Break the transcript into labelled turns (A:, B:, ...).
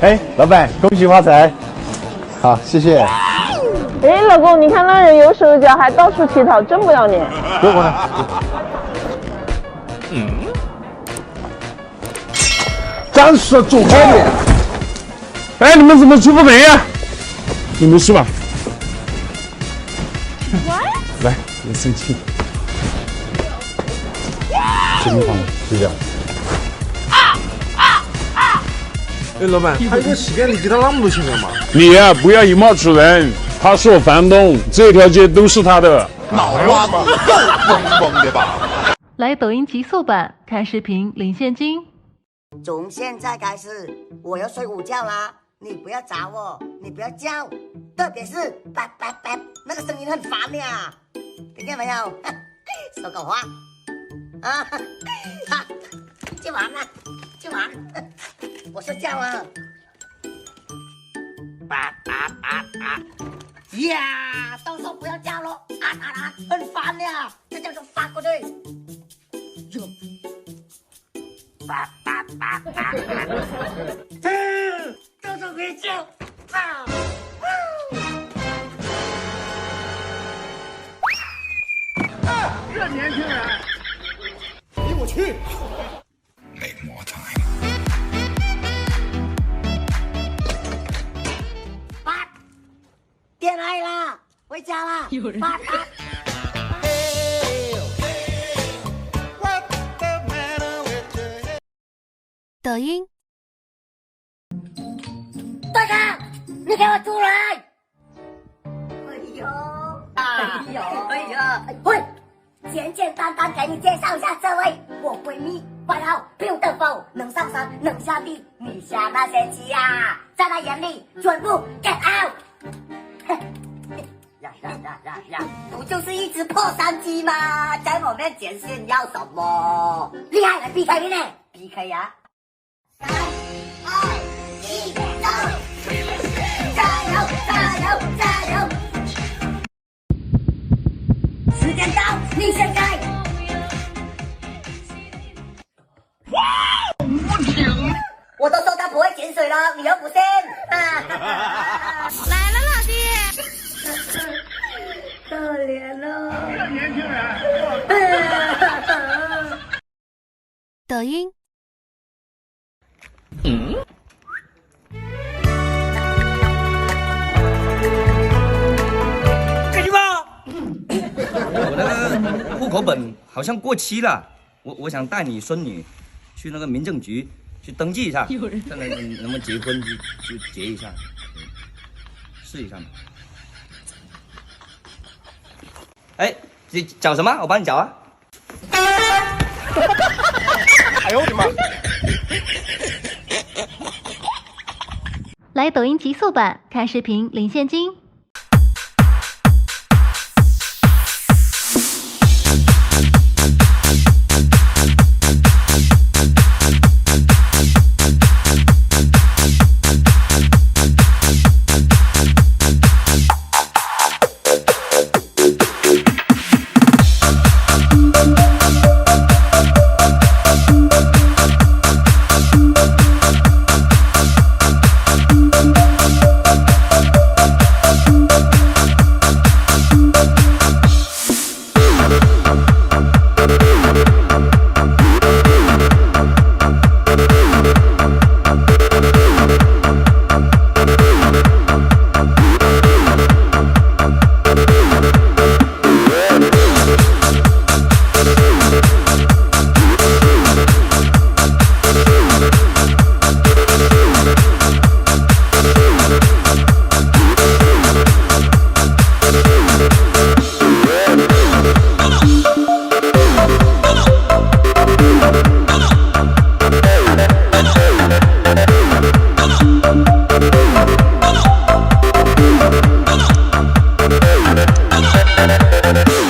A: 哎，老板，恭喜发财！好，谢谢。
B: 哎，老公，你看那人有手有脚，还到处乞讨，真不要脸。
A: 给我呢。张叔，走开点！哎，你们怎么出不门呀？你没事吧？来，别生气。真棒，就这样。
C: 哎，老板，他一个乞丐，你给他那么多钱干嘛？
A: 你呀、不要以貌取人。他是我房东，这条街都是他的。
D: 脑瓜子够嗡嗡的吧？
E: 来抖音极速版看视频领现金。
F: 从现在开始，我要睡午觉啦，你不要找我，你不要叫，特别是叭叭叭那个声音很烦呀，听见没有？说狗话啊！去玩啦，去玩！我睡觉了。叭叭叭叭！呀，到时候不要叫咯，很烦呀，这叫做发过去。叭叭叭叭！到时候别叫啊！
D: 这年轻人，给我去！
F: 爸，电来了，回家了。爸爸。
E: 抖音，
F: 队长，你给我出来！哎呦，哎呦，哎呀，喂，简简单单给你介绍一下，这位我闺蜜，外号 beautiful， 能上山能下地，你下那些棋啊，在她眼里全部 get out。呀，不就是一只破山鸡吗？在我面前炫耀什么？厉害了 PK 呢 ？PK 呀！3、2、1，走！加油，加油，加油！时间到，你先开。我都说他不会潜水了，你又不信？
E: 来了，老弟。
F: 可怜了。
D: 这年轻人，
E: 抖音，
G: 我那个户口本好像过期了，我想带你孙女去那个民政局去登记一下，看看能不能结婚就结一下，试一下嘛。哎，你找什么？我帮你找啊。
D: 哎呦我的妈！
E: 来抖音极速版看视频领现金。